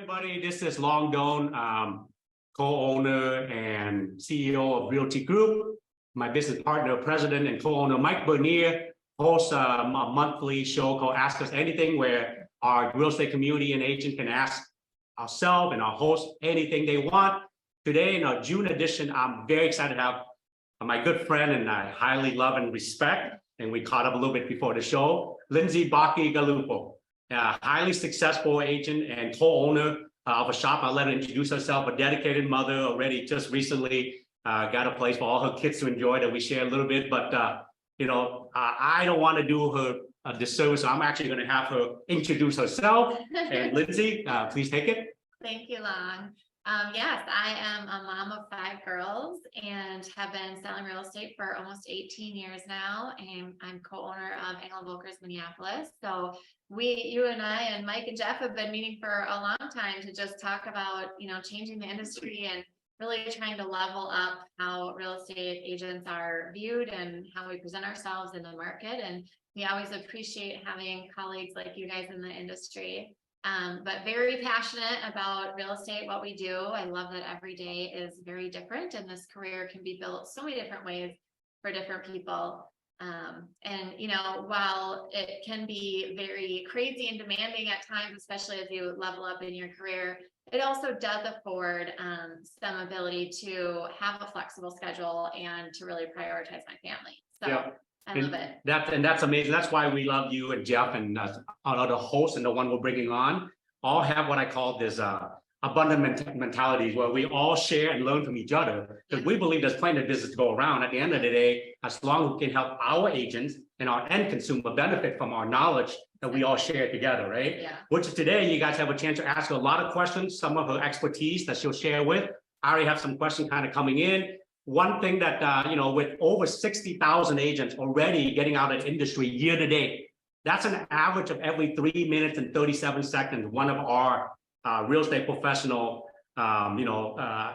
everybody. This is Doan, co-owner and CEO of Realty Group. My business partner, president, and co-owner Mike Bernier hosts a monthly show called Ask Us Anything, where our real estate community and agent can ask ourselves and our hosts anything they want. Today, in our June edition, I'm very excited to have my good friend and I highly love and respect, and we caught up a little bit before the show, Lindsay Bacigalupo. A highly successful agent and co-owner of a shop. I'll let her introduce herself. A dedicated mother, already just recently got a place for all her kids to enjoy that we share a little bit. But I don't want to do her a disservice, so I'm actually going to have her introduce herself. And Lindsay, please take it. Thank you, Long. Yes, I am a mom of 5 girls and have been selling real estate for almost 18 years now. And I'm co-owner of Engel Völkers Minneapolis. So you and I and Mike and Geoff have been meeting for a long time to just talk about, changing the industry and really trying to level up how real estate agents are viewed and how we present ourselves in the market. And we always appreciate having colleagues like you guys in the industry. But very passionate about real estate, what we do. I love that every day is very different, and this career can be built so many different ways for different people. While it can be very crazy and demanding at times, especially as you level up in your career, it also does afford some ability to have a flexible schedule and to really prioritize my family. So yeah. I love it. That's amazing. That's why we love you and Geoff and other hosts and the one we're bringing on all have what I call this abundant mentalities, where we all share and learn from each other, because we believe there's plenty of business to go around. At the end of the day, as long as we can help our agents and our end consumer benefit from our knowledge that we all share together, right? Yeah. Which today you guys have a chance to ask her a lot of questions, some of her expertise that she'll share with. I already have some questions kind of coming in. One thing that, with over 60,000 agents already getting out of the industry year to date, that's an average of every 3 minutes and 37 seconds. One of our real estate professional,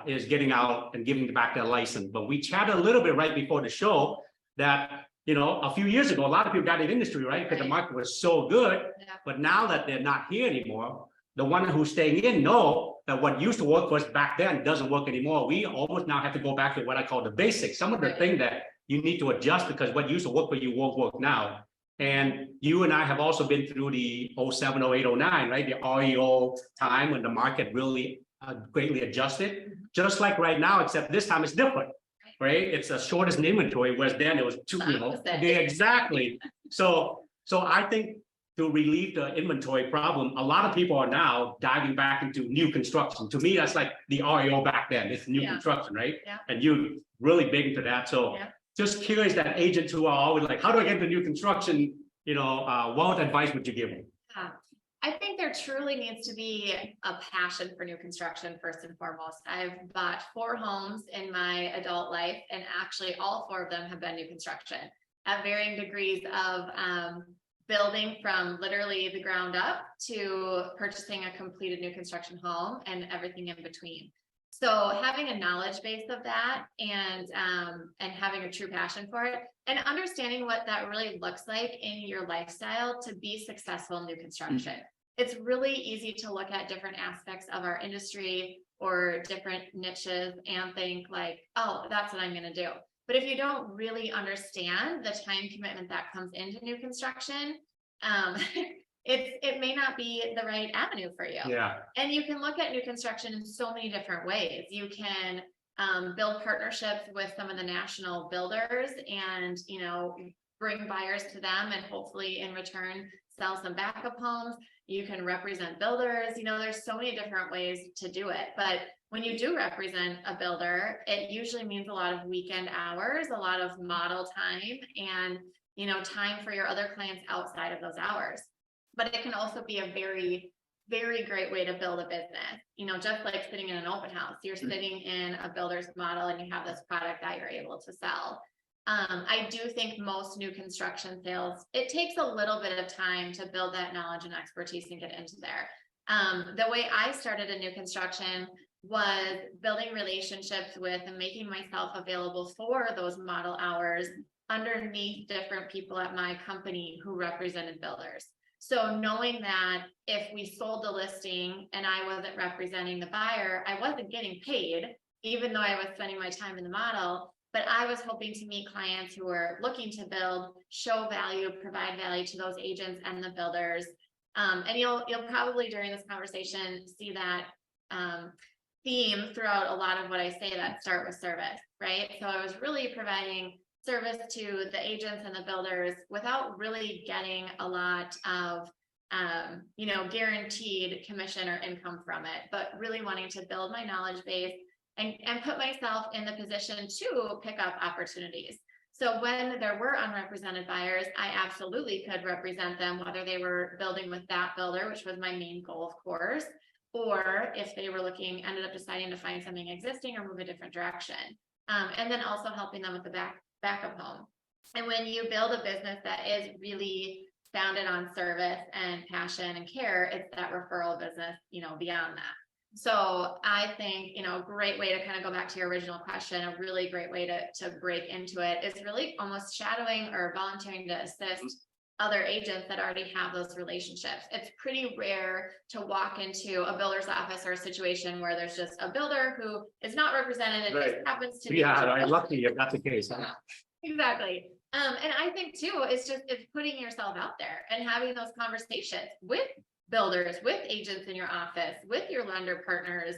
is getting out and giving back their license. But we chatted a little bit right before the show that, a few years ago, a lot of people got in the industry, right? Because the market was so good. Yeah. But now that they're not here anymore, the one who's staying in know that what used to work for us back then doesn't work anymore. We almost now have to go back to what I call the basics. Some of the things that you need to adjust because what used to work for you won't work now. And you and I have also been through the 07, 08, 09, right? The REO time when the market really greatly adjusted. Just like right now, except this time it's different, right? It's the shortest in inventory, whereas then it was exactly. So I think to relieve the inventory problem, a lot of people are now diving back into new construction. To me, that's like the REO back then. It's new construction, right? Yeah. And you're really big into that. So just curious that agents who are always like, how do I get into new construction? What advice would you give them? Yeah. I think there truly needs to be a passion for new construction first and foremost. I've bought 4 homes in my adult life, and actually all 4 of them have been new construction at varying degrees of building from literally the ground up to purchasing a completed new construction home and everything in between. So having a knowledge base of that and having a true passion for it and understanding what that really looks like in your lifestyle to be successful in new construction. It's really easy to look at different aspects of our industry or different niches and think like, oh, that's what I'm going to do. But if you don't really understand the time commitment that comes into new construction, it may not be the right avenue for you. Yeah. And you can look at new construction in so many different ways. You can build partnerships with some of the national builders and, bring buyers to them and hopefully in return sell some backup homes. You can represent builders. There's so many different ways to do it. But when you do represent a builder, it usually means a lot of weekend hours, a lot of model time, and time for your other clients outside of those hours. But it can also be a very, very great way to build a business. Just like sitting in an open house, you're sitting in a builder's model and you have this product that you're able to sell. I do think most new construction sales, it takes a little bit of time to build that knowledge and expertise and get into there. The way I started in new construction was building relationships with and making myself available for those model hours underneath different people at my company who represented builders. So knowing that if we sold the listing and I wasn't representing the buyer, I wasn't getting paid, even though I was spending my time in the model, but I was hoping to meet clients who were looking to build, show value, provide value to those agents and the builders. And you'll probably during this conversation see that theme throughout a lot of what I say, that start with service, right? So I was really providing service to the agents and the builders without really getting a lot of guaranteed commission or income from it, but really wanting to build my knowledge base and put myself in the position to pick up opportunities. So when there were unrepresented buyers, I absolutely could represent them, whether they were building with that builder, which was my main goal, of course, or if they were ended up deciding to find something existing or move a different direction. And then also helping them with the backup home. And when you build a business that is really founded on service and passion and care, it's that referral business, beyond that. So I think, a great way to kind of go back to your original question, a really great way to break into it is really almost shadowing or volunteering to assist other agents that already have those relationships. It's pretty rare to walk into a builder's office or a situation where there's just a builder who is not represented. It just happens to be. Yeah, I'm lucky if that's the case. Huh? Exactly. And I think too, it's putting yourself out there and having those conversations with builders, with agents in your office, with your lender partners,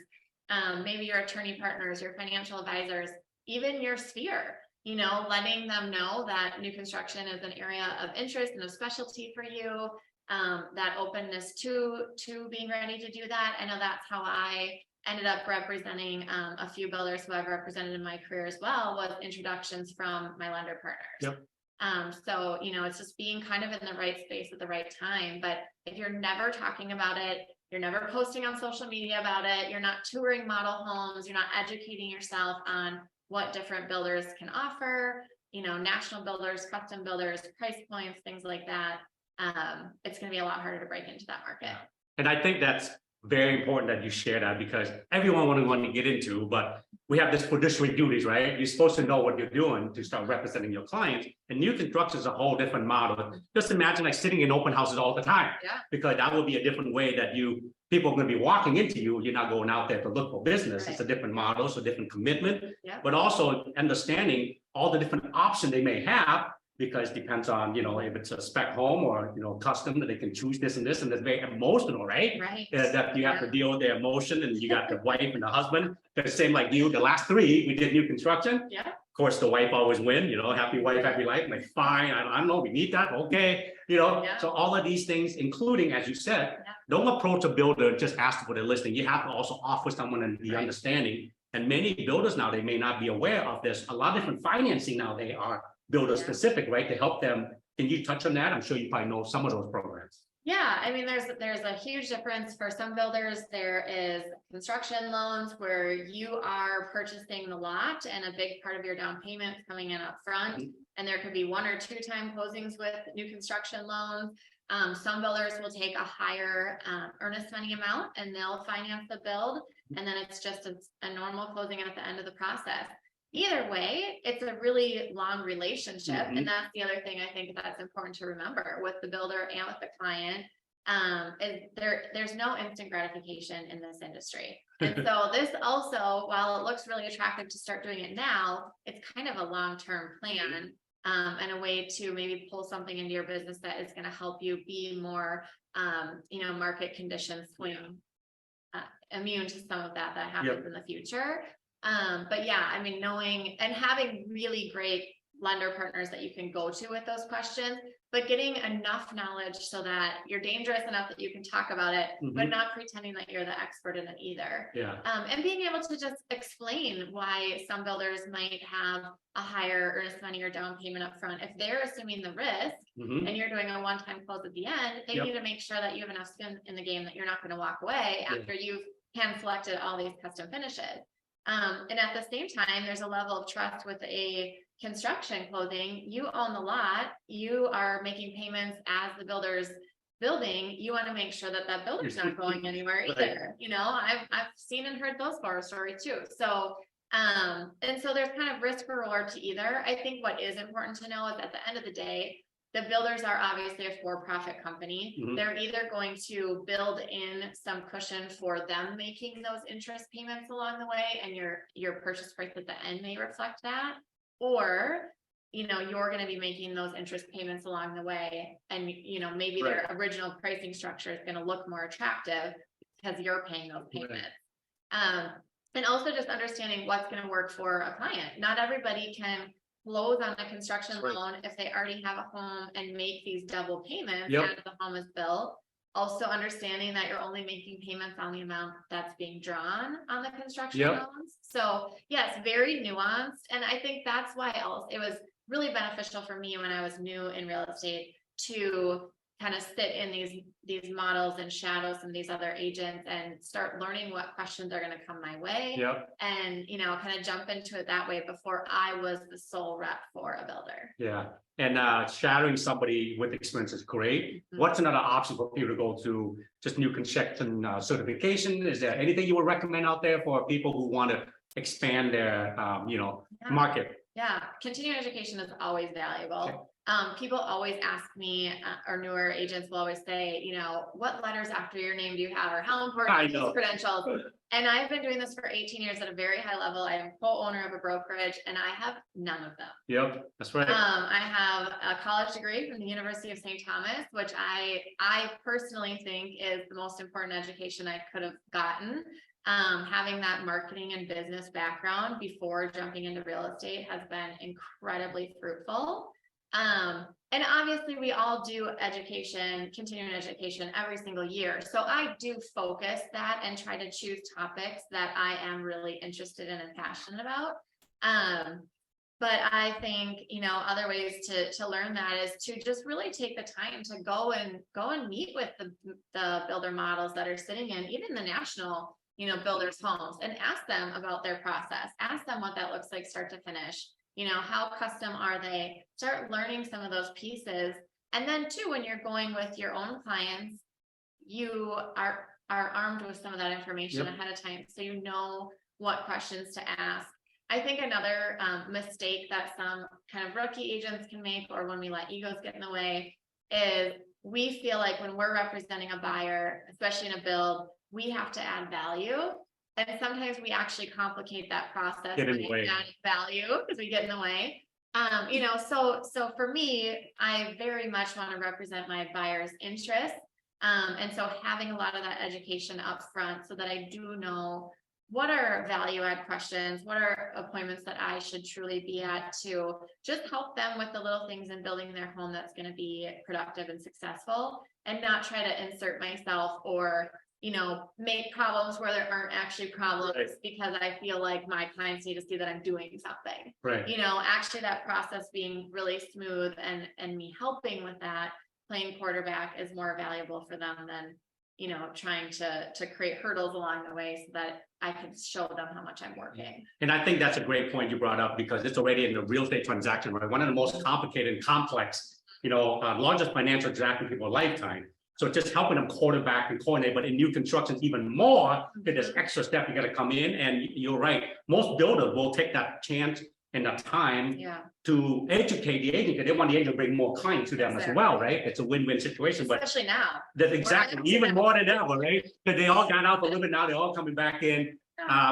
maybe your attorney partners, your financial advisors, even your sphere. Letting them know that new construction is an area of interest and of specialty for you, that openness to being ready to do that. I know that's how I ended up representing a few builders who I've represented in my career as well, was introductions from my lender partners. Yep. So, it's just being kind of in the right space at the right time. But if you're never talking about it, you're never posting on social media about it, you're not touring model homes, you're not educating yourself on what different builders can offer, national builders, custom builders, price points, things like that. It's going to be a lot harder to break into that market. And I think that's very important that you share that, because everyone want to get into, but we have this fiduciary duties, right? You're supposed to know what you're doing to start representing your clients. And new construction is a whole different model. Just imagine like sitting in open houses all the time, because that will be a different way that people are going to be walking into you. You're not going out there to look for business. Right. It's a different model, so different commitment, but also understanding all the different options they may have, because it depends on, if it's a spec home or, custom, that they can choose this and this, and that's very emotional, right? Right. That you have to deal with their emotion, and you got the wife and the husband. The same like you, the last three, we did new construction. Yeah. Of course, the wife always win, happy wife, happy life. I'm like, fine, I don't know, we need that, okay. So all of these things, including, as you said, don't approach a builder and just ask for the listing. You have to also offer someone and the understanding. And many builders now, they may not be aware of this. A lot of different financing now, they are builder specific, right? To help them. Can you touch on that? I'm sure you probably know some of those programs. Yeah, I mean, there's a huge difference for some builders. There is construction loans where you are purchasing the lot and a big part of your down payment is coming in up front. Mm-hmm. And there could be 1 or 2 time closings with new construction loans. Some builders will take a higher earnest money amount and they'll finance the build. And then it's just a normal closing at the end of the process. Either way, it's a really long relationship. Mm-hmm. And that's the other thing I think that's important to remember with the builder and with the client. Is there's no instant gratification in this industry. And so this also, while it looks really attractive to start doing it now, it's kind of a long-term plan and a way to maybe pull something into your business that is going to help you be more, market conditions swing, immune to some of that happens in the future. But yeah, I mean, knowing and having really great lender partners that you can go to with those questions, but getting enough knowledge so that you're dangerous enough that you can talk about it, but not pretending that you're the expert in it either. Yeah. And being able to just explain why some builders might have a higher earnest money or down payment up front. If they're assuming the risk and you're doing a one-time close at the end, they need to make sure that you have enough skin in the game that you're not going to walk away after you've hand selected all these custom finishes. And at the same time, there's a level of trust with a construction closing. You own the lot, you are making payments as the builder's building. You want to make sure that that builder's not going anywhere either. I've seen and heard those horror stories too. So and so there's kind of risk or reward to either. I think what is important to know is at the end of the day, the builders are obviously a for-profit company. Mhm. They're either going to build in some cushion for them making those interest payments along the way, and your purchase price at the end may reflect that, or you're going to be making those interest payments along the way, and maybe their original pricing structure is going to look more attractive because you're paying those payments. And also just understanding what's going to work for a client. Not everybody can close on a construction loan if they already have a home and make these double payments after the home is built. Also understanding that you're only making payments on the amount that's being drawn on the construction loans. So yes, very nuanced. And I think that's why it was really beneficial for me when I was new in real estate to kind of sit in these models and shadow some of these other agents and start learning what questions are going to come my way. And kind of jump into it that way before I was the sole rep for a builder. And shadowing somebody with experience is great. What's another option for people to go to just new construction certification? Is there anything you would recommend out there for people who want to expand their market? Continuing education is always valuable. People always ask me, or newer agents will always say, what letters after your name do you have, or how important are these credentials? And I've been doing this for 18 years at a very high level. I am co-owner of a brokerage, and I have none of them. That's right. I have a college degree from the University of St. Thomas, which I personally think is the most important education I could have gotten. Having that marketing and business background before jumping into real estate has been incredibly fruitful. And obviously we all do continuing education every single year. So I do focus that and try to choose topics that I am really interested in and passionate about. But I think, other ways to learn that is to just really take the time to go and meet with the builder models that are sitting in, even the national, builders' homes, and ask them about their process. Ask them what that looks like start to finish. How custom are they? Start learning some of those pieces. And then too, when you're going with your own clients, you are armed with some of that information ahead of time. So you know what questions to ask. I think another mistake that some kind of rookie agents can make, or when we let egos get in the way, is we feel like when we're representing a buyer, especially in a build, we have to add value. And sometimes we actually complicate that process by adding value because we get in the way. So for me, I very much want to represent my buyer's interests. And so having a lot of that education up front so that I do know what are value add questions, what are appointments that I should truly be at to just help them with the little things in building their home that's going to be productive and successful, and not try to insert myself or make problems where there aren't actually problems because I feel like my clients need to see that I'm doing something. Actually that process being really smooth and me helping with that, playing quarterback, is more valuable for them than, trying to create hurdles along the way so that I can show them how much I'm working. And I think that's a great point you brought up, because it's already in the real estate transaction, right? One of the most complicated and complex, largest financial transaction people lifetime. So just helping them quarterback and coordinate, but in new construction, even more, there's extra step you got to come in. And you're right, most builders will take that chance and the time to educate the agent, because they want the agent to bring more clients to them as well, right? It's a win-win situation. Especially now. That's exactly, even more than ever, right? Because they all got out for a little bit now, they're all coming back in,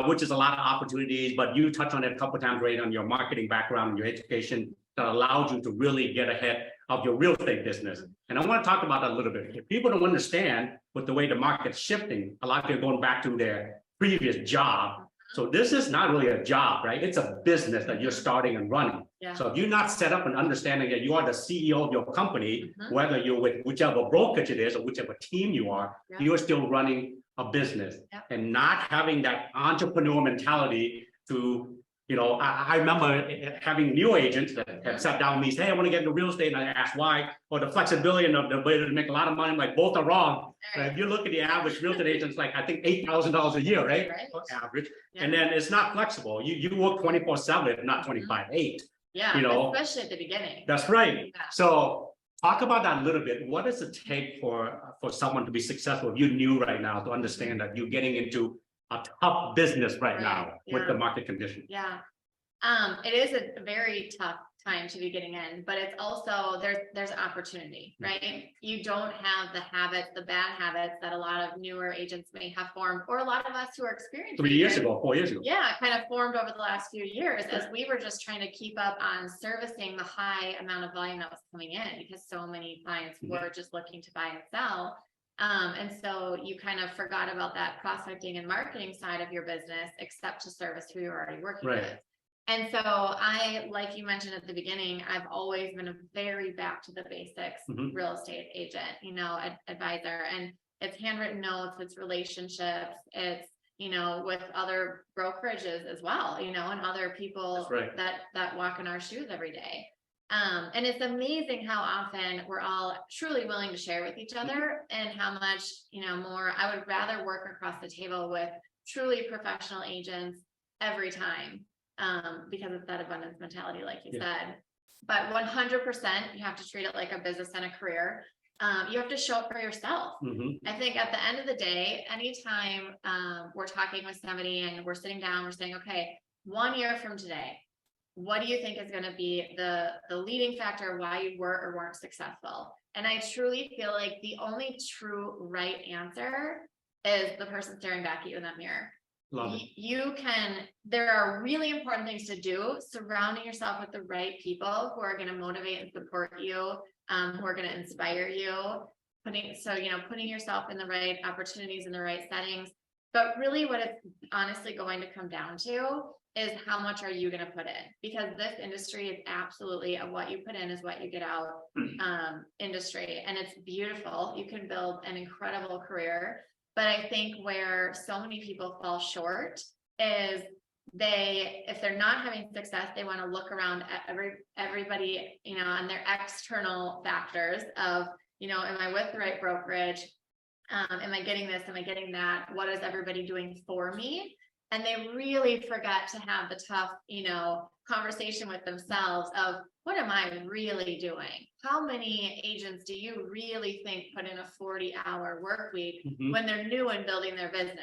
which is a lot of opportunities. But you touched on it a couple of times, right, on your marketing background, your education, that allows you to really get ahead of your real estate business. And I want to talk about that a little bit. If people don't understand with the way the market's shifting, a lot of people are going back to their previous job. So this is not really a job, right? It's a business that you're starting and running. So if you're not set up and understanding that you are the CEO of your company, whether you're with whichever brokerage it is or whichever team you are, you're still running a business. And not having that entrepreneur mentality to, I remember having new agents that have sat down with me and said, hey, I want to get into real estate. And I asked why, or the flexibility and the ability to make a lot of money. I'm like, both are wrong. If you look at the average real estate agent, it's like, I think $8,000 a year, right? Average. And then it's not flexible. You work 24/7, if not 25/8. Especially at the beginning. That's right. So talk about that a little bit. What does it take for someone to be successful? If you're new right now, to understand that you're getting into a tough business right now with the market condition. It is a very tough time to be getting in, but it's also there's opportunity, right? You don't have the habits, the bad habits that a lot of newer agents may have formed, or a lot of us who are experienced 3 years ago, 4 years ago. yeah, kind of formed over the last few years as we were just trying to keep up on servicing the high amount of volume that was coming in because so many clients were just looking to buy and sell. And so you kind of forgot about that prospecting and marketing side of your business, except to service who you're already working with. And so like you mentioned at the beginning, I've always been a very back to the basics real estate agent, advisor, and it's handwritten notes, it's relationships, it's, with other brokerages as well, and other people that walk in our shoes every day. And it's amazing how often we're all truly willing to share with each other and how much, more I would rather work across the table with truly professional agents every time. Because of that abundance mentality, like you said, but 100%, you have to treat it like a business and a career. You have to show up for yourself. I think at the end of the day, anytime we're talking with somebody and we're sitting down, we're saying, okay, 1 year from today, what do you think is going to be the leading factor why you were or weren't successful? And I truly feel like the only true right answer is the person staring back at you in that mirror. There are really important things to do, surrounding yourself with the right people who are going to motivate and support you, who are going to inspire you, putting yourself in the right opportunities in the right settings. But really what it's honestly going to come down to is how much are you going to put in, because this industry is absolutely a what you put in is what you get out industry. And it's beautiful. You can build an incredible career. But I think where so many people fall short is if they're not having success, they want to look around at everybody, and their external factors of, am I with the right brokerage? Am I getting this? Am I getting that? What is everybody doing for me? And they really forget to have the tough, conversation with themselves of, what am I really doing? How many agents do you really think put in a 40-hour work week when they're new and building their business?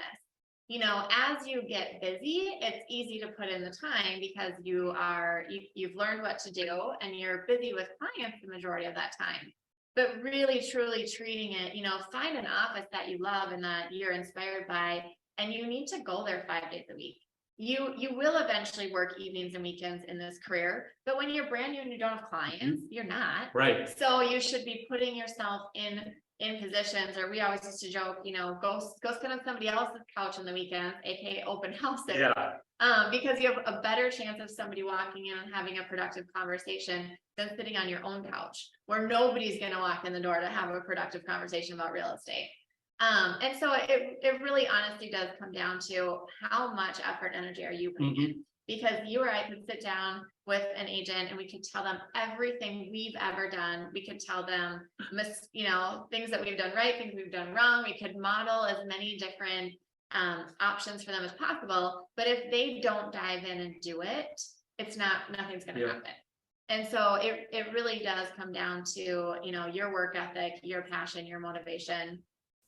As you get busy, it's easy to put in the time because you've learned what to do and you're busy with clients the majority of that time. But really, truly treating it, find an office that you love and that you're inspired by, and you need to go there 5 days a week. You will eventually work evenings and weekends in this career, but when you're brand new and you don't have clients, you're not. Right. So you should be putting yourself in positions, or we always used to joke, go sit on somebody else's couch on the weekends, aka open houses. Because you have a better chance of somebody walking in and having a productive conversation than sitting on your own couch, where nobody's going to walk in the door to have a productive conversation about real estate. And so it really honestly does come down to how much effort and energy are you putting in, because you or I could sit down with an agent and we could tell them everything we've ever done. We could tell them, things that we've done right, things we've done wrong. We could model as many different options for them as possible. But if they don't dive in and do it, nothing's going to happen. And so it really does come down to, your work ethic, your passion, your motivation.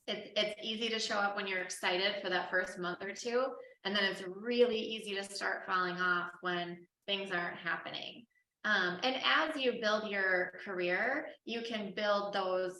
It's easy to show up when you're excited for that first month or two, and then it's really easy to start falling off when things aren't happening. And as you build your career, you can build those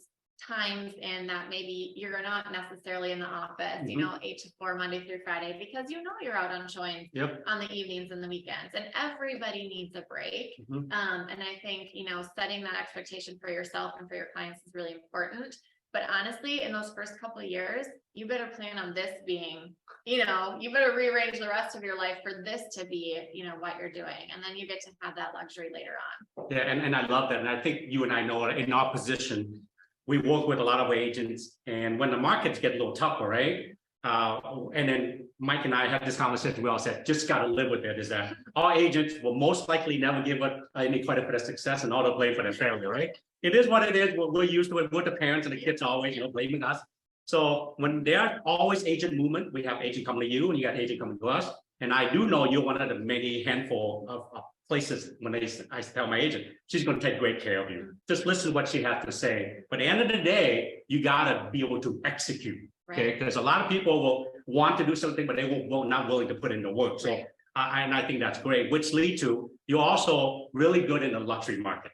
times in that maybe you're not necessarily in the office, 8 to 4 Monday through Friday, because you're out on showings on the evenings and the weekends, and everybody needs a break. And I think, setting that expectation for yourself and for your clients is really important. But honestly, in those first couple of years, you better plan on this being, you better rearrange the rest of your life for this to be, what you're doing. And then you get to have that luxury later on. Yeah, and I love that. And I think you and I know in our position, we work with a lot of agents. And when the markets get a little tougher, right? And then Mike and I had this conversation. We all said, just got to live with it. Is that our agents will most likely never give us any credit for their success and all the blame for their failure, right? It is what it is. We're used to it. We're the parents and the kids always, blaming us. So when there are always agent movement, we have agent coming to you and you got agent coming to us. And I do know you're one of the many handful of places when I tell my agent, she's going to take great care of you. Just listen to what she has to say. But at the end of the day, you got to be able to execute. Okay, because a lot of people will want to do something, but they will not willing to put in the work. So And I think that's great, which lead to you're also really good in the luxury market,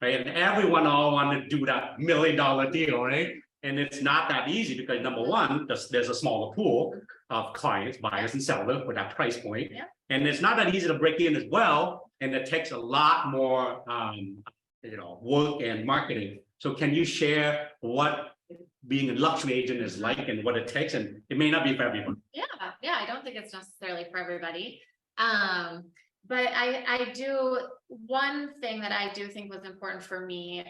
right? And everyone all want to do that $1 million deal, right? And it's not that easy because number one, there's a smaller pool of clients, buyers and sellers for that price point. Yeah. And it's not that easy to break in as well. And it takes a lot more, work and marketing. So can you share what being a luxury agent is like and what it takes? And it may not be for everyone. Yeah, I don't think it's necessarily for everybody. But I do, one thing that I do think was important for me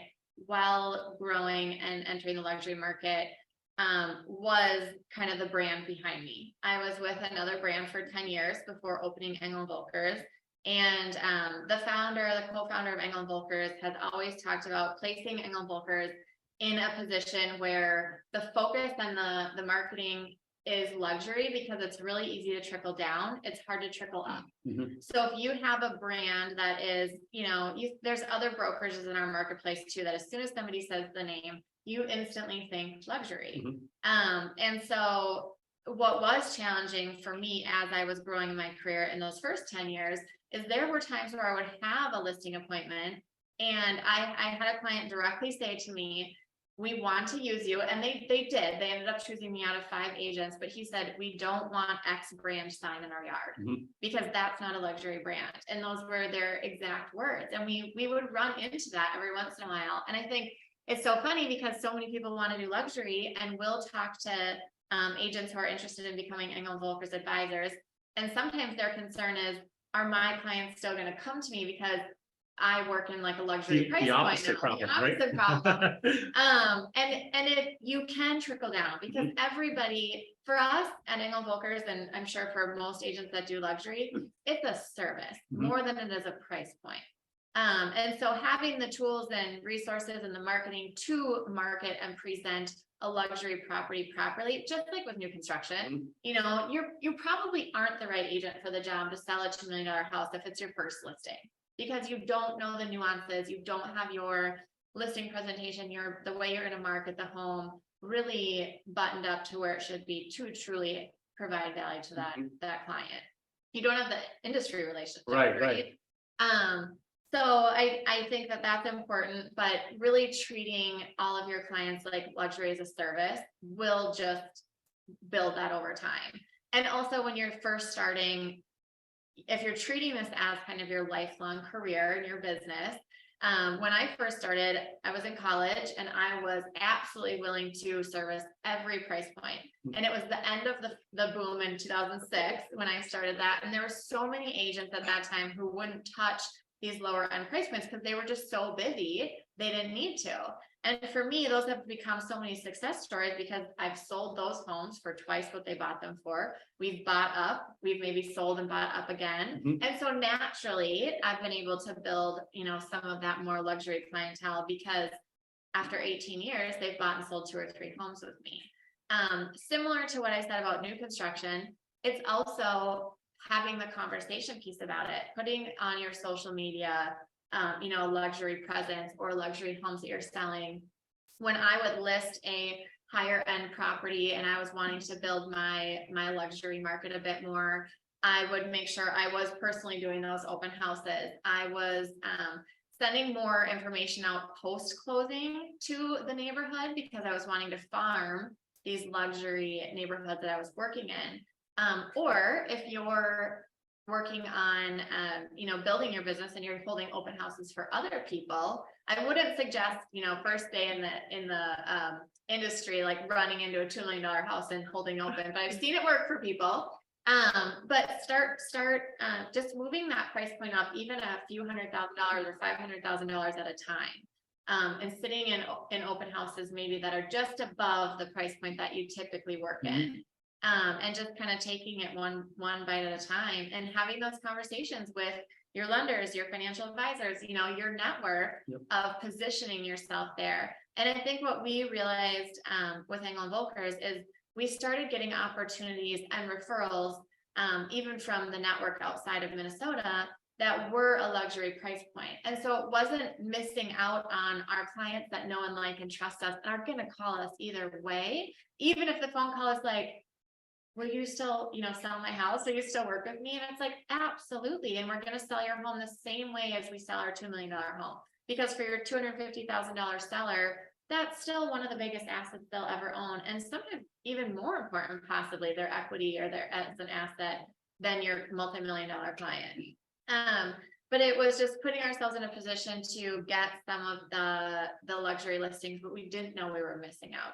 while growing and entering the luxury market was kind of the brand behind me. I was with another brand for 10 years before opening Engel Völkers. And the co-founder of Engel Völkers has always talked about placing Engel Völkers in a position where the focus and the marketing is luxury because it's really easy to trickle down. It's hard to trickle up. Mm-hmm. So if you have a brand that is, there's other brokerages in our marketplace too, that as soon as somebody says the name, you instantly think luxury. Mm-hmm. And so what was challenging for me as I was growing in my career in those first 10 years is there were times where I would have a listing appointment and I had a client directly say to me, we want to use you. And they did. They ended up choosing me out of 5 agents, but he said, we don't want X brand sign in our yard because that's not a luxury brand. And those were their exact words. And we would run into that every once in a while. And I think it's so funny because so many people want to do luxury and we'll talk to agents who are interested in becoming Engel Völkers advisors. And sometimes their concern is, are my clients still going to come to me because I work in like a luxury price point now. Problem, the opposite right? problem. And you can trickle down because everybody, for us at Engel Völkers, and I'm sure for most agents that do luxury, it's a service more than it is a price point. And so having the tools and resources and the marketing to market and present a luxury property properly, just like with new construction, you probably aren't the right agent for the job to sell a $2 million house if it's your first listing. Because you don't know the nuances, you don't have your listing presentation, the way you're going to market the home really buttoned up to where it should be to truly provide value to that client. You don't have the industry relationship, right? So I think that that's important, but really treating all of your clients like luxury as a service will just build that over time. And also when you're first starting, if you're treating this as kind of your lifelong career in your business, when I first started, I was in college and I was absolutely willing to service every price point. And it was the end of the boom in 2006 when I started that. And there were so many agents at that time who wouldn't touch these lower end price points because they were just so busy, they didn't need to. And for me, those have become so many success stories because I've sold those homes for twice what they bought them for. We've bought up, we've maybe sold and bought up again. And so naturally, I've been able to build, some of that more luxury clientele because after 18 years, they've bought and sold 2 or 3 homes with me. Similar to what I said about new construction, it's also having the conversation piece about it, putting on your social media, luxury presence or luxury homes that you're selling. When I would list a higher end property and I was wanting to build my luxury market a bit more, I would make sure I was personally doing those open houses. I was sending more information out post closing to the neighborhood because I was wanting to farm these luxury neighborhoods that I was working in. Or if you're working on, building your business and you're holding open houses for other people, I wouldn't suggest, first day in the industry, like running into a $2 million house and holding open, but I've seen it work for people. But start just moving that price point up, even a few $100,000 or $500,000 at a time. And sitting in open houses, maybe that are just above the price point that you typically work in. And just kind of taking it one bite at a time and having those conversations with your lenders, your financial advisors, your network of positioning yourself there. And I think what we realized with Engel Völkers is we started getting opportunities and referrals, even from the network outside of Minnesota, that were a luxury price point. And so it wasn't missing out on our clients that know and like and trust us and are going to call us either way, even if the phone call is like, will you still, sell my house? Will you still work with me? And it's like, absolutely. And we're going to sell your home the same way as we sell our $2 million home. Because for your $250,000 seller, that's still one of the biggest assets they'll ever own. And sometimes even more important, possibly their equity or their as an asset than your multi-million-dollar client. But it was just putting ourselves in a position to get some of the luxury listings, but we didn't know we were missing out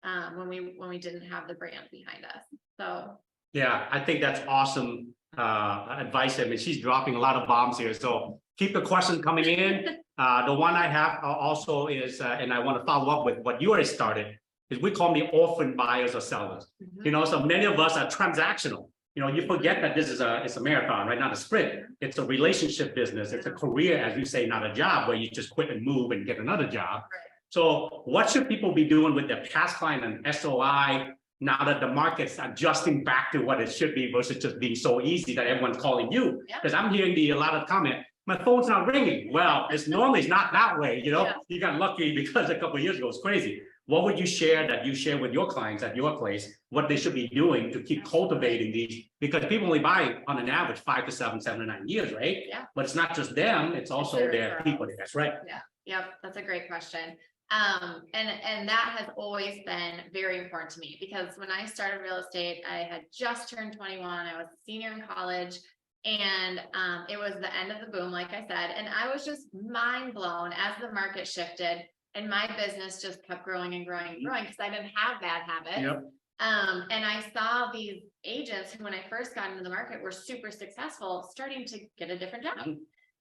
on when we didn't have the brand behind us. So yeah, I think that's awesome advice. I mean, she's dropping a lot of bombs here. So keep the question coming in. The one I have also is, and I want to follow up with what you already started, is we call them the orphan buyers or sellers. So many of us are transactional. You forget that this is it's a marathon, right? Not a sprint. It's a relationship business. It's a career, as you say, not a job where you just quit and move and get another job. Right. So what should people be doing with their past client and SOI now that the market's adjusting back to what it should be versus just being so easy that everyone's calling you? Because I'm hearing a lot of comment, my phone's not ringing. Well, it's normally not that way. You got lucky because a couple of years ago it was crazy. What would you share that you share with your clients at your place, what they should be doing to keep cultivating these? Because people only buy on an average 5 to 7, 7 to 9 years, right? Yeah. But it's not just them, it's also their people. That's right. Yeah. Yep. That's a great question. And that has always been very important to me, because when I started real estate, I had just turned 21. I was a senior in college, and it was the end of the boom, like I said, and I was just mind blown as the market shifted and my business just kept growing and growing and growing because I didn't have bad habits. Yep. And I saw these agents who, when I first got into the market, were super successful, starting to get a different job.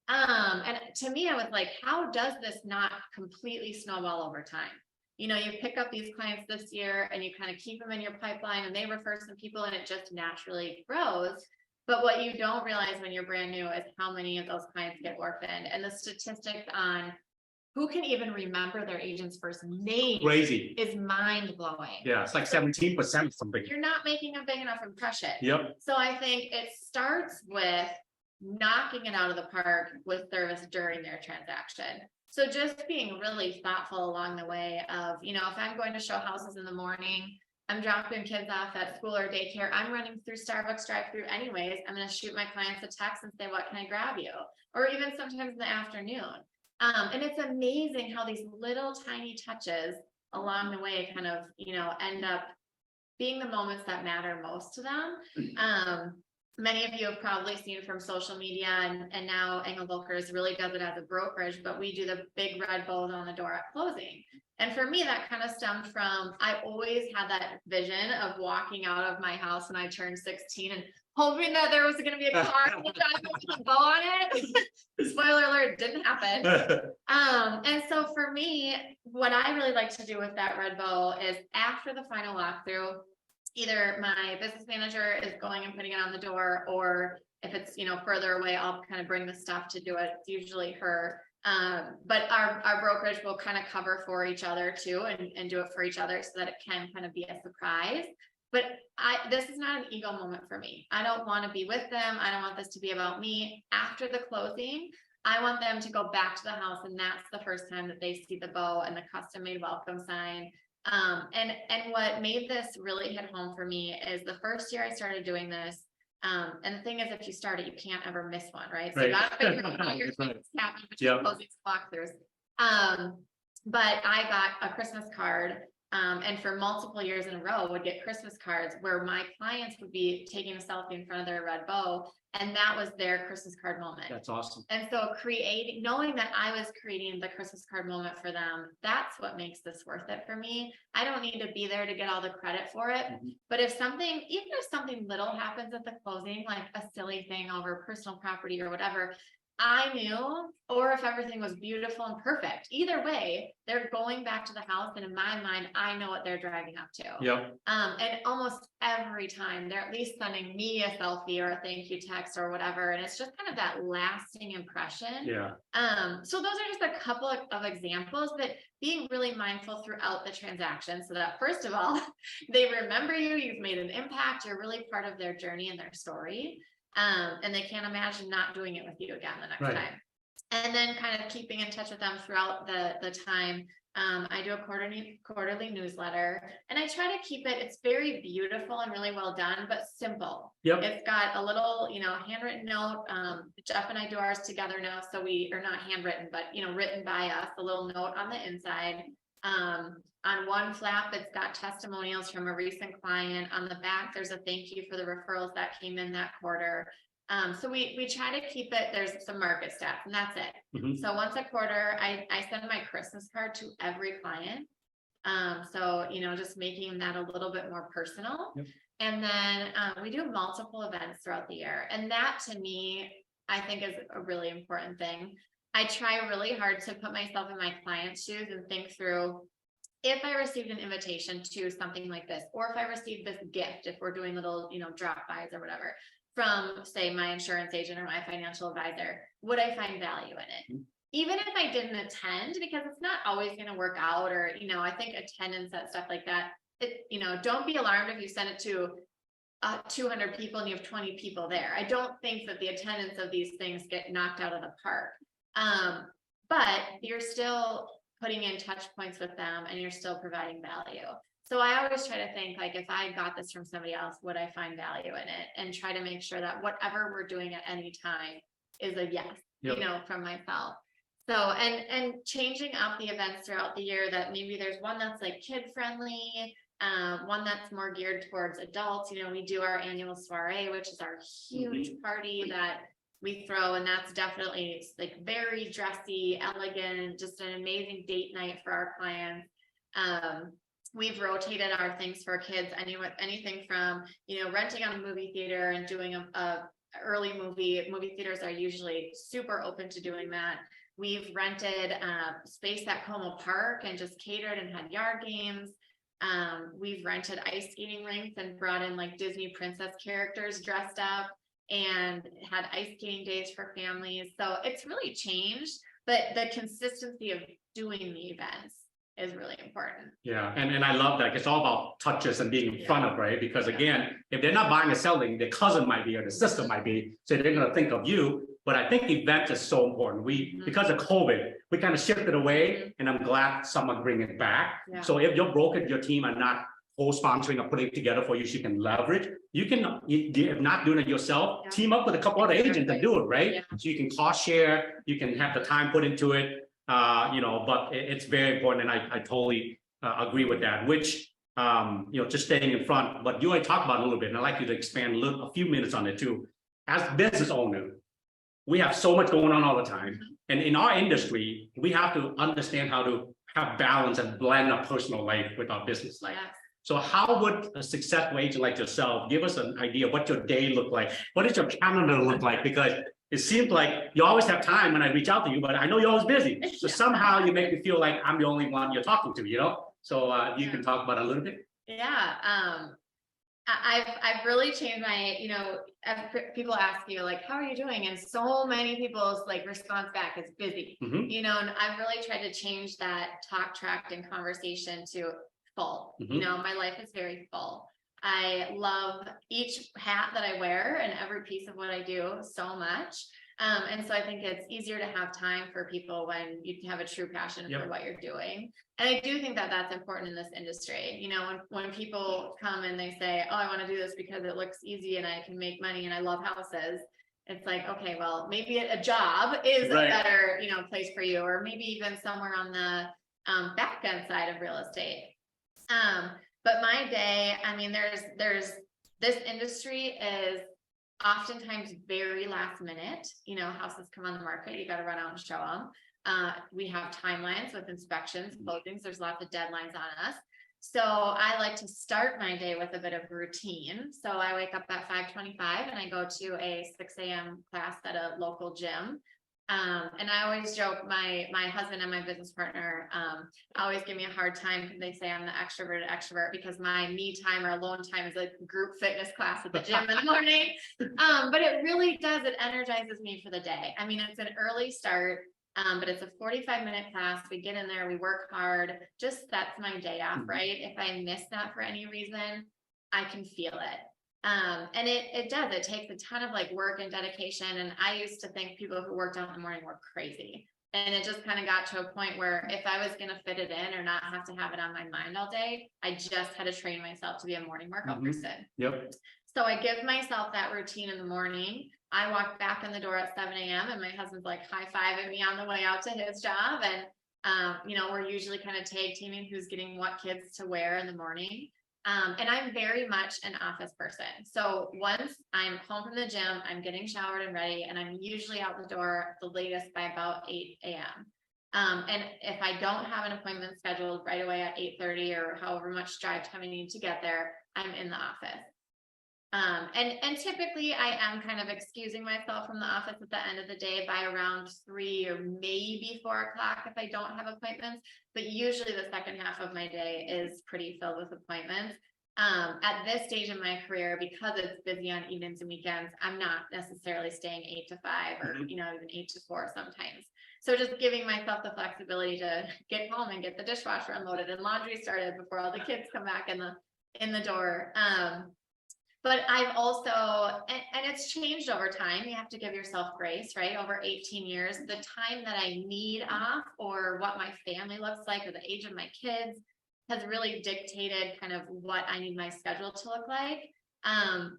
And to me, I was like, how does this not completely snowball over time? You pick up these clients this year and you kind of keep them in your pipeline and they refer some people and it just naturally grows. But what you don't realize when you're brand new is how many of those clients get orphaned, and the statistics on who can even remember their agent's first name is mind blowing. Yeah, it's like 17% something. You're not making a big enough impression. Yep. So I think it starts with knocking it out of the park with service during their transaction. So just being really thoughtful along the way of, if I'm going to show houses in the morning, I'm dropping kids off at school or daycare, I'm running through Starbucks drive-through anyways, I'm going to shoot my clients a text and say, what can I grab you? Or even sometimes in the afternoon. And it's amazing how these little tiny touches along the way kind of, end up being the moments that matter most to them. Many of you have probably seen from social media, and now Engel Völkers really does it as a brokerage, but we do the big red bows on the door at closing. And for me, that kind of stemmed from, I always had that vision of walking out of my house when I turned 16 and hoping that there was going to be a car with a bow on it. Spoiler alert, it didn't happen. And so for me, what I really like to do with that red bow is after the final walkthrough, either my business manager is going and putting it on the door, or if it's, further away, I'll kind of bring the stuff to do it. It's usually her. But our brokerage will kind of cover for each other too, and do it for each other so that it can kind of be a surprise. But this is not an ego moment for me. I don't want to be with them. I don't want this to be about me. After the closing, I want them to go back to the house, and that's the first time that they see the bow and the custom made welcome sign. And what made this really hit home for me is the first year I started doing this. And the thing is, if you start it, you can't ever miss one, right? So you got to figure out how your things happen between closings and walkthroughs. But I got a Christmas card, and for multiple years in a row would get Christmas cards where my clients would be taking a selfie in front of their red bow, and that was their Christmas card moment. That's awesome. And so knowing that I was creating the Christmas card moment for them, that's what makes this worth it for me. I don't need to be there to get all the credit for it. But even if something little happens at the closing, like a silly thing over personal property or whatever, I knew, or if everything was beautiful and perfect, either way, they're going back to the house. And in my mind, I know what they're driving up to. Yep. And almost every time they're at least sending me a selfie or a thank you text or whatever. And it's just kind of that lasting impression. Yeah. So those are just a couple of examples, but being really mindful throughout the transaction so that, first of all, they remember you've made an impact, you're really part of their journey and their story. And they can't imagine not doing it with you again the next time. And then kind of keeping in touch with them throughout the time. I do a quarterly newsletter, and I try to keep it, it's very beautiful and really well done, but simple. Yep. It's got a little, handwritten note. Jeff and I do ours together now. So we are not handwritten, but, written by us, a little note on the inside. On one flap, it's got testimonials from a recent client. On the back, there's a thank you for the referrals that came in that quarter. So we try to keep it, there's some market stats, and that's it. Mhm. So once a quarter, I send my Christmas card to every client. So, just making that a little bit more personal. Yep. And then we do multiple events throughout the year. And that, to me, I think is a really important thing. I try really hard to put myself in my client's shoes and think through, if I received an invitation to something like this, or if I received this gift, if we're doing little, drop-bys or whatever, from, say, my insurance agent or my financial advisor, would I find value in it? Even if I didn't attend, because it's not always going to work out, or, I think attendance at stuff like that, don't be alarmed if you send it to 200 people and you have 20 people there. I don't think that the attendance of these things get knocked out of the park. But you're still putting in touch points with them, and you're still providing value. So I always try to think, like, if I got this from somebody else, would I find value in it? And try to make sure that whatever we're doing at any time is a yes, Yep. from myself. So, and changing up the events throughout the year, that maybe there's one that's like kid friendly, one that's more geared towards adults. We do our annual soiree, which is our huge party that we throw, and that's definitely, it's like very dressy, elegant, just an amazing date night for our clients. We've rotated our things for kids, anything from, renting on a movie theater and doing a early movie theaters are usually super open to doing that. We've rented space at Como Park and just catered and had yard games. We've rented ice skating rinks and brought in like Disney princess characters dressed up, and had ice skating days for families. So it's really changed, but the consistency of doing the events is really important. Yeah, and I love that. It's all about touches and being in front of, right? Because again, if they're not buying or selling, their cousin might be, or the sister might be, so they're going to think of you. But I think event is so important. Because of COVID, we kind of shifted away, and I'm glad someone bring it back. Yeah. So if your broker, your team are not co-sponsoring or putting it together for you, so you can leverage. You can, if not doing it yourself, team up with a couple other agents and do it, right? Yeah. So you can cost share, you can have the time put into it. But it's very important, and I totally agree with that, which, just staying in front, but you already talked about it a little bit, and I'd like you to expand a few minutes on it too. As business owner, we have so much going on all the time, and in our industry, we have to understand how to have balance and blend our personal life with our business life. Yes. So how would a successful agent like yourself give us an idea of what your day look like? What does your calendar look like? Because it seems like you always have time when I reach out to you, but I know you're always busy. So somehow you make me feel like I'm the only one you're talking to, So you can talk about it a little bit. Yeah. I've really changed my, as people ask you, like, how are you doing? And so many people's like response back is busy, and I've really tried to change that talk track and conversation to full. My life is very full. I love each hat that I wear and every piece of what I do so much. And so I think it's easier to have time for people when you have a true passion for what you're doing. And I do think that that's important in this industry. When people come and they say, oh, I want to do this because it looks easy and I can make money and I love houses. It's like, okay, well, maybe a job is a better, place for you, or maybe even somewhere on the back end side of real estate. But my day, there's this industry is oftentimes very last minute. Houses come on the market, you got to run out and show them. We have timelines with inspections, closings. There's lots of deadlines on us. So I like to start my day with a bit of routine. So I wake up at 5:25 and I go to a 6 a.m. class at a local gym. And I always joke, my husband and my business partner always give me a hard time because they say I'm the extroverted extrovert, because my me time or alone time is a group fitness class at the gym in the morning. But it really does, it energizes me for the day. It's an early start, but it's a 45-minute class. We get in there, we work hard, just that's my day off, right? If I miss that for any reason, I can feel it. And it does, it takes a ton of like work and dedication. And I used to think people who worked out in the morning were crazy. And it just kind of got to a point where if I was going to fit it in or not have to have it on my mind all day, I just had to train myself to be a morning workout person. Yep. So I give myself that routine in the morning. I walk back in the door at 7 a.m. and my husband's like high-fiving me on the way out to his job. And, you know, we're usually kind of tag teaming who's getting what kids to wear in the morning. And I'm very much an office person. So once I'm home from the gym, I'm getting showered and ready, and I'm usually out the door the latest by about 8 a.m. And if I don't have an appointment scheduled right away at 8:30 or however much drive time I need to get there, I'm in the office. And typically I am kind of excusing myself from the office at the end of the day by around 3 or maybe 4 o'clock if I don't have appointments, but usually the second half of my day is pretty filled with appointments. At this stage in my career, because it's busy on evenings and weekends, I'm not necessarily staying 8 to 5 or, you know, even 8 to 4 sometimes. So just giving myself the flexibility to get home and get the dishwasher unloaded and laundry started before all the kids come back in the door. But I've also, and it's changed over time. You have to give yourself grace, right? Over 18 years, the time that I need off or what my family looks like or the age of my kids has really dictated kind of what I need my schedule to look like.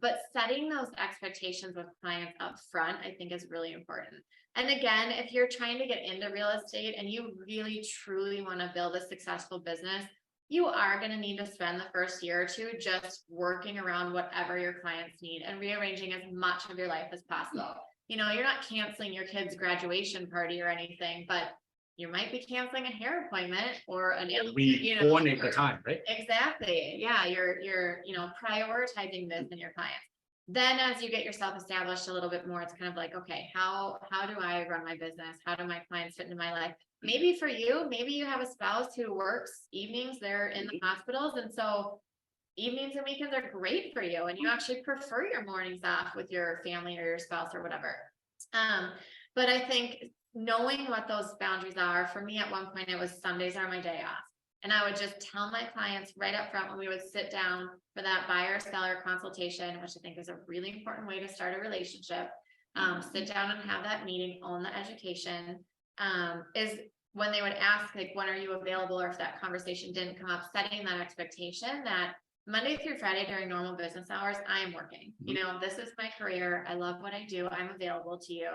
But setting those expectations with clients up front, I think is really important. And again, if you're trying to get into real estate and you really truly want to build a successful business, you are going to need to spend the first year or two just working around whatever your clients need and rearranging as much of your life as possible. You know, you're not canceling your kid's graduation party or anything, but you might be canceling a hair appointment or an, coordinate the time, right? Exactly. Yeah. You're, you know, prioritizing this in your clients. Then as you get yourself established a little bit more, it's kind of like, okay, how do I run my business? How do my clients fit into my life? Maybe for you, maybe you have a spouse who works evenings, they're in the hospitals. And so evenings and weekends are great for you. And you actually prefer your mornings off with your family or your spouse or whatever. But I think knowing what those boundaries are, for me at one point, it was Sundays are my day off. And I would just tell my clients right up front when we would sit down for that buyer-seller consultation, which I think is a really important way to start a relationship. Sit down and have that meeting, own the education, is when they would ask, like, when are you available? Or if that conversation didn't come up, setting that expectation that Monday through Friday during normal business hours, I am working. You know, this is my career. I love what I do. I'm available to you,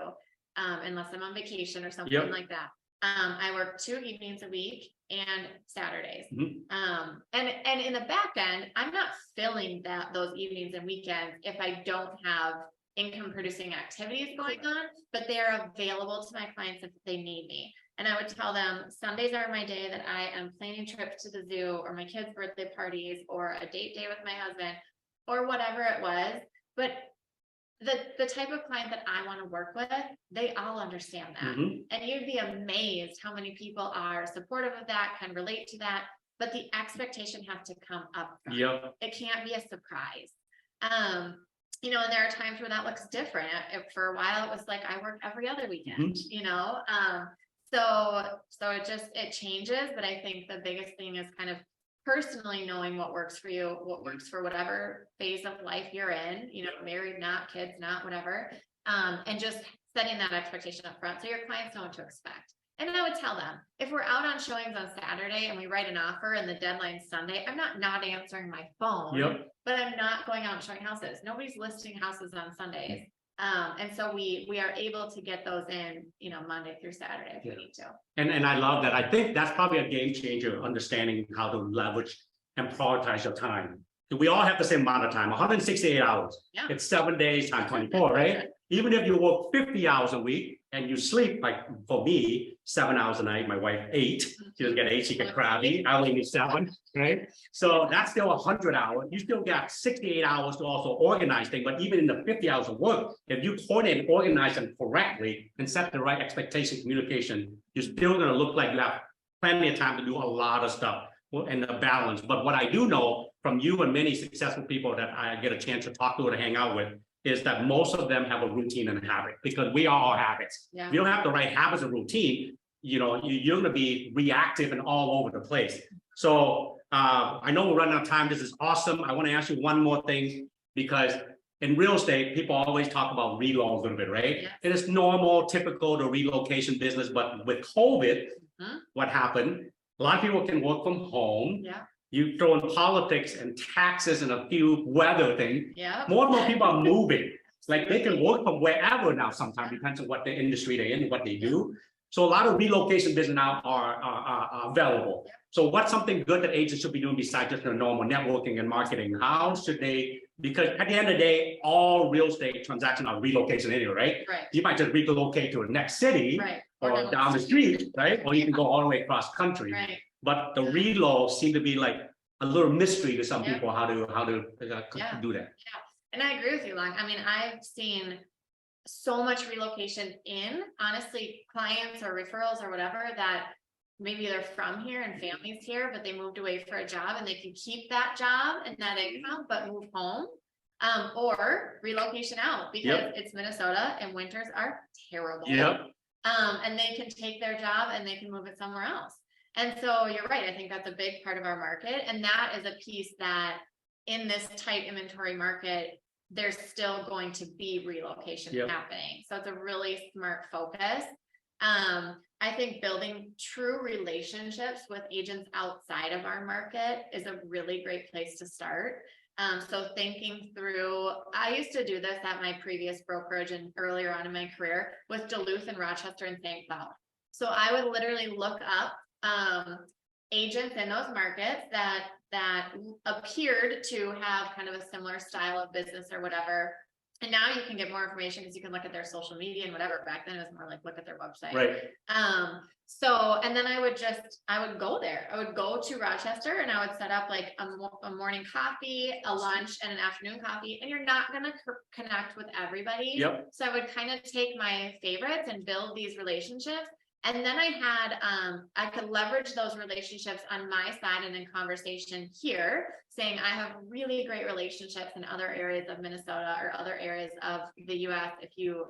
unless I'm on vacation or something like that. I work 2 evenings a week and Saturdays. And in the back end, I'm not filling those evenings and weekends if I don't have income producing activities going on, but they're available to my clients if they need me. And I would tell them Sundays are my day that I am planning trips to the zoo or my kids' birthday parties or a date day with my husband or whatever it was. But the type of client that I want to work with, they all understand that. And you'd be amazed how many people are supportive of that, can relate to that, but the expectation has to come up front. It can't be a surprise. You know, and there are times where that looks different. For a while, it was like I work every other weekend, you know? So it changes, but I think the biggest thing is kind of personally knowing what works for you, what works for whatever phase of life you're in, you know, married, not, kids, not, whatever. And just setting that expectation up front so your clients know what to expect. And I would tell them, if we're out on showings on Saturday and we write an offer and the deadline's Sunday, I'm not answering my phone, but I'm not going out and showing houses. Nobody's listing houses on Sundays. And so we are able to get those in, you know, Monday through Saturday if we need to. And I love that. I think that's probably a game changer, understanding how to leverage and prioritize your time. We all have the same amount of time, 168 hours. It's 7 days times 24, right? Even if you work 50 hours a week and you sleep, like for me, 7 hours a night, my wife 8, she doesn't get 8, she gets crabby. I only need 7, right? So that's still 100 hours. You still got 68 hours to also organize things. But even in the 50 hours of work, if you coordinate and organize them correctly and set the right expectation, communication, you're still going to look like you have plenty of time to do a lot of stuff and the balance. But what I do know from you and many successful people that I get a chance to talk to or to hang out with is that most of them have a routine and a habit, because we are all habits. If you don't have the right habits and routine, you know, you're going to be reactive and all over the place. So I know we're running out of time. This is awesome. I want to ask you one more thing, because in real estate, people always talk about reload a little bit, right? Yeah. It is normal, typical, the relocation business, but with COVID, what happened? A lot of people can work from home. Yeah. You throw in politics and taxes and a few weather things. Yeah. More and more people are moving. It's like they can work from wherever now. Sometimes depends on what the industry they're in, what they do. So a lot of relocation business now are available. Yeah. So what's something good that agents should be doing besides just their normal networking and marketing? How should they? Because at the end of the day, all real estate transactions are relocation anyway, right? Right. You might just relocate to the next city, Right. or down the street, right? Or you can go all the way across country. Right. But the reload seem to be like a little mystery to some Yeah. people how to Yeah. do that. Yeah. And I agree with you, Long. I mean, I've seen so much relocation in, honestly, clients or referrals or whatever that maybe they're from here and families here, but they moved away for a job and they can keep that job and that income, but move home. Or relocation out because it's Minnesota and winters are terrible. Yep. And they can take their job and they can move it somewhere else. And so you're right. I think that's a big part of our market. And that is a piece that in this tight inventory market, there's still going to be relocation happening. So it's a really smart focus. I think building true relationships with agents outside of our market is a really great place to start. So thinking through, I used to do this at my previous brokerage and earlier on in my career with Duluth and Rochester and St. Cloud. So I would literally look up agents in those markets that appeared to have kind of a similar style of business or whatever. And now you can get more information because you can look at their social media and whatever. Back then it was more like look at their website. Right. So, and then I would go there. I would go to Rochester and I would set up like a morning coffee, a lunch, and an afternoon coffee. And you're not going to connect with everybody. Yep. So I would kind of take my favorites and build these relationships. And then I could leverage those relationships on my side and in conversation here, saying I have really great relationships in other areas of Minnesota or other areas of the US if you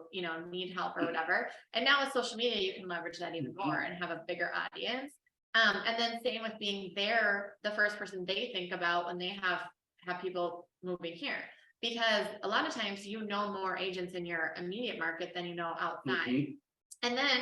need help or whatever. And now with social media, you can leverage that even more and have a bigger audience. And then same with being there, the first person they think about when they have people moving here. Because a lot of times you know more agents in your immediate market than you know outside. And then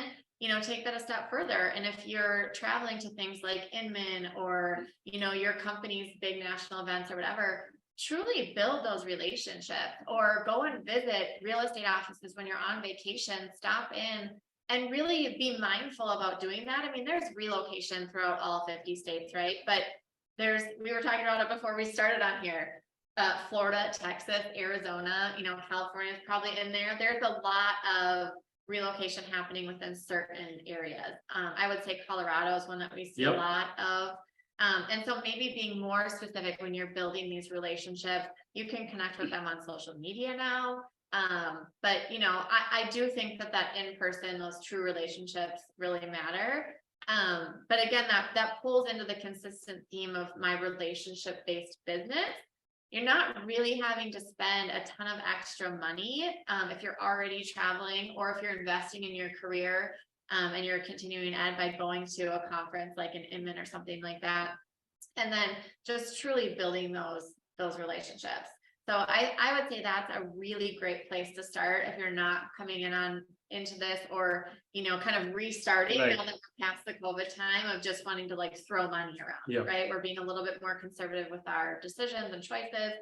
take that a step further. And if you're traveling to things like Inman or, your company's big national events or whatever, truly build those relationships or go and visit real estate offices when you're on vacation, stop in and really be mindful about doing that. I mean, there's relocation throughout all 50 states, right? But we were talking about it before we started on here. Florida, Texas, Arizona, California is probably in there. There's a lot of relocation happening within certain areas. I would say Colorado is one that we see a lot of. And so maybe being more specific when you're building these relationships, you can connect with them on social media now. But I do think that in person, those true relationships really matter. But again, that pulls into the consistent theme of my relationship-based business. You're not really having to spend a ton of extra money if you're already traveling or if you're investing in your career and you're continuing ed by going to a conference like an Inman or something like that. And then just truly building those relationships. So I would say that's a really great place to start if you're not coming into this or, kind of restarting now that we're past the COVID time of just wanting to like throw money around, right? We're being a little bit more conservative with our decisions and choices.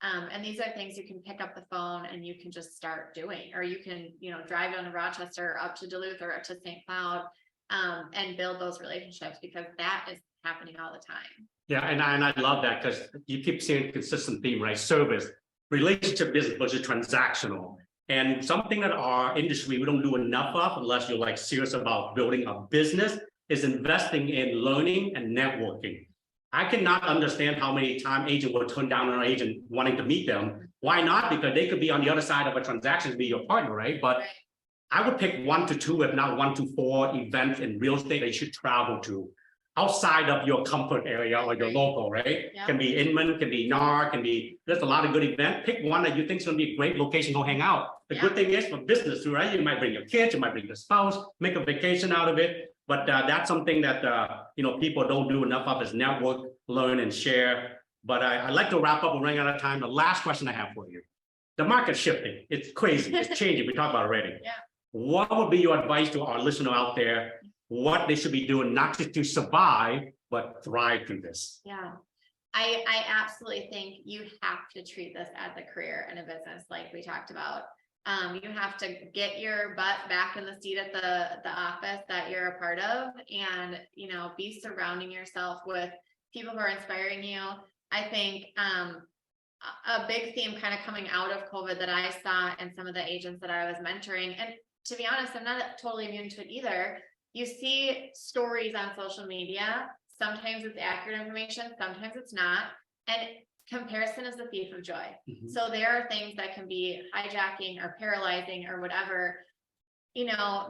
And these are things you can pick up the phone and you can just start doing, or you can, drive down to Rochester, up to Duluth or up to St. Cloud and build those relationships because that is happening all the time. Yeah, and I love that because you keep seeing consistent theme, right? Service, relationship business versus transactional. And something that our industry, we don't do enough of unless you're like serious about building a business is investing in learning and networking. I cannot understand how many times agent will turn down an agent wanting to meet them. Why not? Because they could be on the other side of a transaction to be your partner, right? But I would pick 1 to 2, if not 1 to 4 events in real estate that you should travel to outside of your comfort area or your local, right? Can be Inman, can be NAR, there's a lot of good events. Pick one that you think is going to be a great location, go hang out. The good thing is for business too, right? You might bring your kids, you might bring your spouse, make a vacation out of it. But that's something that, people don't do enough of is network, learn and share. But I'd like to wrap up. We're running out of time. The last question I have for you. the market's shifting. It's crazy. It's changing. We talked about it already. Yeah. What would be your advice to our listener out there? What they should be doing, not just to survive, but thrive through this? Yeah. I absolutely think you have to treat this as a career and a business, like we talked about. You have to get your butt back in the seat at the office that you're a part of, and be surrounding yourself with people who are inspiring you. I think a big theme kind of coming out of COVID that I saw in some of the agents that I was mentoring, and to be honest, I'm not totally immune to it either. You see stories on social media. Sometimes it's accurate information, sometimes it's not. And comparison is the thief of joy. Mhm. So there are things that can be hijacking or paralyzing or whatever.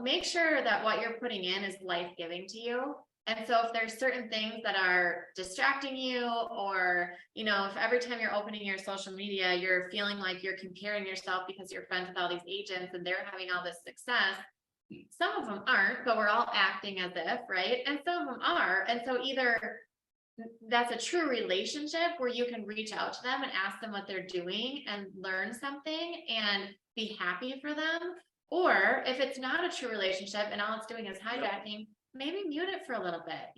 Make sure that what you're putting in is life-giving to you. And so if there's certain things that are distracting you, or, if every time you're opening your social media, you're feeling like you're comparing yourself because you're friends with all these agents and they're having all this success. Some of them aren't, but we're all acting as if, right? And some of them are. And so either that's a true relationship where you can reach out to them and ask them what they're doing and learn something and be happy for them. Or if it's not a true relationship and all it's doing is hijacking, maybe mute it for a little bit,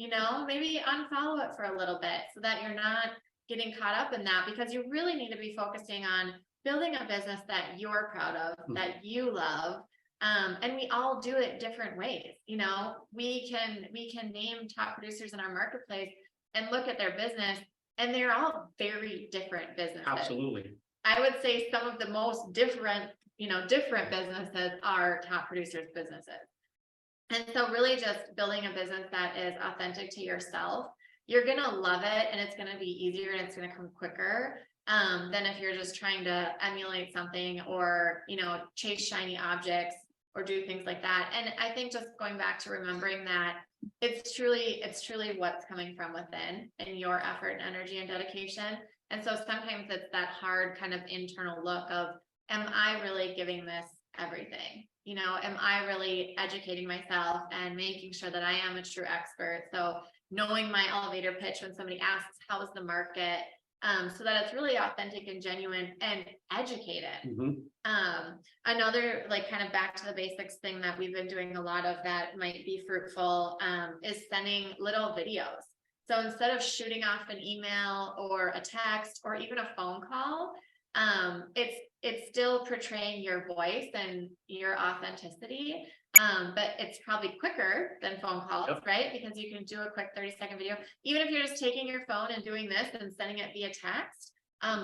maybe unfollow it for a little bit so that you're not getting caught up in that, because you really need to be focusing on building a business that you're proud of, that you love. And we all do it different ways. We can name top producers in our marketplace and look at their business, and they're all very different businesses. Absolutely. I would say some of the most different businesses are top producers' businesses. And so really just building a business that is authentic to yourself, you're going to love it, and it's going to be easier and it's going to come quicker than if you're just trying to emulate something or, chase shiny objects or do things like that. And I think just going back to remembering that it's truly what's coming from within and your effort and energy and dedication. And so sometimes it's that hard kind of internal look of, am I really giving this everything? Am I really educating myself and making sure that I am a true expert? So knowing my elevator pitch when somebody asks, how is the market? So that it's really authentic and genuine and educated. Mm-hmm. Another kind of back to the basics thing that we've been doing a lot of that might be fruitful is sending little videos. So instead of shooting off an email or a text or even a phone call, it's still portraying your voice and your authenticity. But it's probably quicker than phone calls, right? Because you can do a quick 30-second video, even if you're just taking your phone and doing this and sending it via text,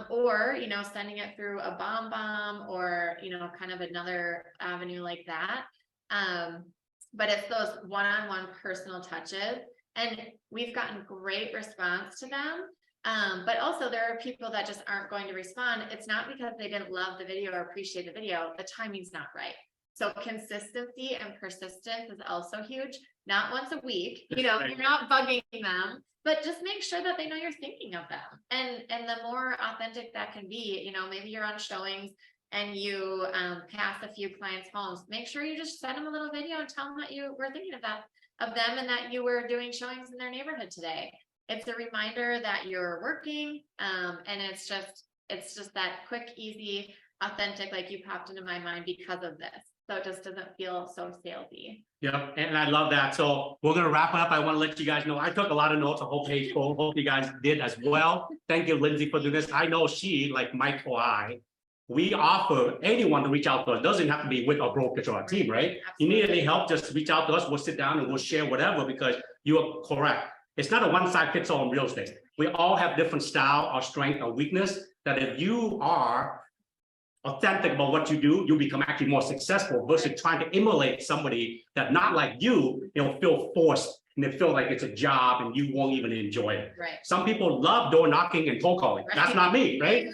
or, sending it through a bomb or, kind of another avenue like that. But it's those one-on-one personal touches, and we've gotten great response to them. But also there are people that just aren't going to respond. It's not because they didn't love the video or appreciate the video. The timing's not right. So consistency and persistence is also huge. Not once a week, you're not bugging them, but just make sure that they know you're thinking of them. And the more authentic that can be, maybe you're on showings and you pass a few clients' homes. Make sure you just send them a little video and tell them that you were thinking of them and that you were doing showings in their neighborhood today. It's a reminder that you're working, and it's just that quick, easy, authentic, like you popped into my mind because of this. So it just doesn't feel so salesy. Yep, and I love that. So we're going to wrap up. I want to let you guys know I took a lot of notes. I hope you guys did as well. Thank you, Lindsay, for doing this. I know she, like Mike or I, we offer anyone to reach out to us. It doesn't have to be with a brokerage or a team, right? Absolutely. You need any help, just reach out to us. We'll sit down and we'll share whatever, because you are correct. It's not a one-size-fits-all in real estate. We all have different style or strength or weakness, that if you are authentic about what you do, you become actually more successful versus trying to emulate somebody that not like you, they'll feel forced and they feel like it's a job and you won't even enjoy it. Right. Some people love door knocking and cold calling. Right. That's not me, right?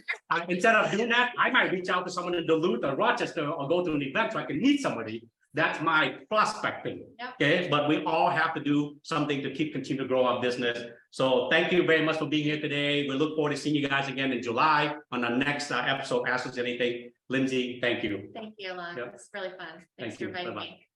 Instead of doing that, I might reach out to someone in Duluth or Rochester or go to an event so I can meet somebody. That's my prospecting. Yep. Okay, but we all have to do something to continue to grow our business. So thank you very much for being here today. We look forward to seeing you guys again in July on our next episode. Ask us anything. Lindsay, thank you. Thank you, Alon. Yep. It's really fun. Thanks for inviting me.